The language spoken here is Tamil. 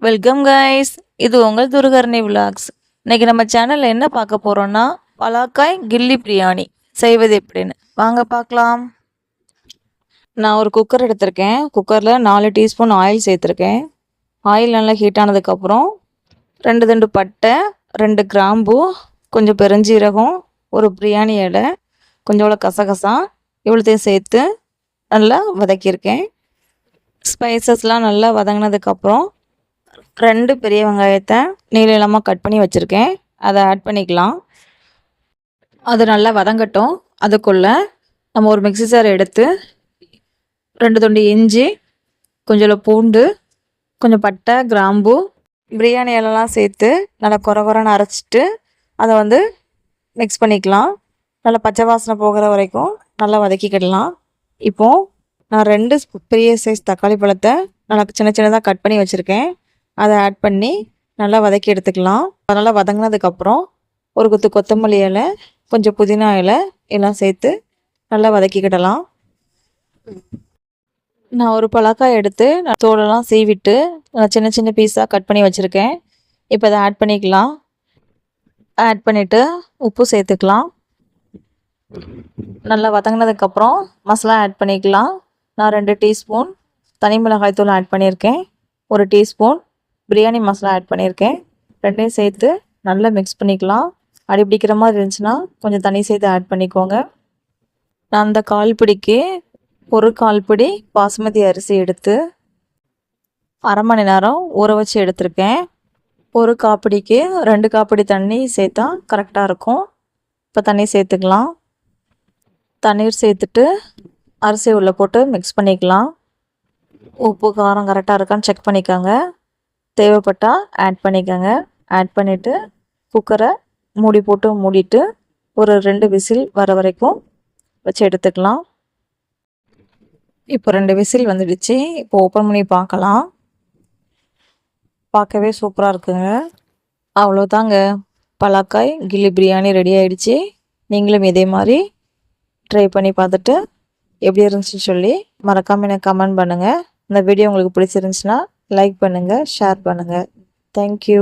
வெல்கம் கைஸ், இது உங்கள் துருகர்ணி விலாக்ஸ். இன்னைக்கு நம்ம சேனலில் என்ன பார்க்க போகிறோன்னா பலாக்காய் கில்லி பிரியாணி செய்வது எப்படின்னு வாங்க பார்க்கலாம். நான் ஒரு குக்கர் எடுத்திருக்கேன். குக்கரில் 4 டீஸ்பூன் ஆயில் சேர்த்துருக்கேன். ஆயில் நல்லா ஹீட் ஆனதுக்கப்புறம் 2 துண்டு பட்டை, 2 கிராம்பு, கொஞ்சம் பெருஞ்சீரகம், ஒரு பிரியாணி இலை, கொஞ்சோட கசகசா இவ்வளோத்தையும் சேர்த்து நல்லா வதக்கியிருக்கேன். ஸ்பைசஸ்லாம் நல்லா வதங்கினதுக்கப்புறம் 2 பெரிய வெங்காயத்தை நீளமாக கட் பண்ணி வச்சுருக்கேன். அதை ஆட் பண்ணிக்கலாம். அது நல்லா வதங்கட்டும். அதுக்குள்ளே நம்ம ஒரு மிக்ஸி ஜார் எடுத்து 2 துண்டு இஞ்சி, கொஞ்சம் பூண்டு, கொஞ்சம் பட்டை, கிராம்பு, பிரியாணி இலைலாம் சேர்த்து நல்லா கொரன்னு அரைச்சிட்டு அதை மிக்ஸ் பண்ணிக்கலாம். நல்லா பச்சை வாசனை போகிற வரைக்கும் நல்லா வதக்கிக்கிடலாம். இப்போது நான் 2 பெரிய சைஸ் தக்காளி பழத்தை நல்லா சின்னதாக கட் பண்ணி வச்சுருக்கேன். அதை ஆட் பண்ணி நல்லா வதக்கி எடுத்துக்கலாம். நல்லா வதங்கினதுக்கப்புறம் ஒரு கொத்து கொத்தமல்லி இலை, கொஞ்சம் புதினா இலை எல்லாம் சேர்த்து நல்லா வதக்கிக்கிடலாம். நான் ஒரு பலாக்காய் எடுத்து தோலெல்லாம் சீவிட்டு நான் சின்ன சின்ன பீஸாக கட் பண்ணி வச்சுருக்கேன். இப்போ அதை ஆட் பண்ணிக்கலாம். ஆட் பண்ணிவிட்டு உப்பு சேர்த்துக்கலாம். நல்லா வதங்கினதுக்கப்புறம் மசாலா ஆட் பண்ணிக்கலாம். நான் 2 டீஸ்பூன் தனி மிளகாய் தூள் ஆட் பண்ணியிருக்கேன். 1 டீஸ்பூன் பிரியாணி மசாலா ஆட் பண்ணியிருக்கேன். 2யும் சேர்த்து நல்லா மிக்ஸ் பண்ணிக்கலாம். அடி பிடிக்கிற மாதிரி இருந்துச்சுன்னா கொஞ்சம் தண்ணி சேர்த்து ஆட் பண்ணிக்கோங்க. நான் அந்த 1/4 பிடிக்கு 1/4 பிடி பாசுமதி அரிசி எடுத்து 1/2 மணி நேரம் ஊற வச்சு எடுத்திருக்கேன். 1 காப்பிடிக்கு 2 காப்பிடி தண்ணி சேர்த்தா கரெக்டாக இருக்கும். இப்போ தண்ணி சேர்த்துக்கலாம். தண்ணீர் சேர்த்துட்டு அரிசி உள்ளே போட்டு மிக்ஸ் பண்ணிக்கலாம். உப்பு காரம் கரெக்டாக இருக்கான்னு செக் பண்ணிக்கோங்க. தேவைப்பட்டால் ஆட் பண்ணிக்கோங்க. ஆட் பண்ணிவிட்டு குக்கரை மூடி போட்டு மூடிட்டு ஒரு 2 விசில் வர வரைக்கும் வச்சு எடுத்துக்கலாம். இப்போ 2 விசில் வந்துடுச்சு. இப்போ ஓப்பன் பண்ணி பார்க்கலாம். பார்க்கவே சூப்பராக இருக்குங்க. அவ்வளோதாங்க, பலாக்காய் கில்லி பிரியாணி ரெடி ஆகிடுச்சு. நீங்களும் இதே மாதிரி ட்ரை பண்ணி பார்த்துட்டு எப்படி இருந்துச்சுன்னு சொல்லி மறக்காமல் எனக்கு கமெண்ட் பண்ணுங்கள். இந்த வீடியோ உங்களுக்கு பிடிச்சிருந்துச்சுன்னா லைக் பண்ணுங்கள், ஷேர் பண்ணுங்கள். தேங்க்யூ.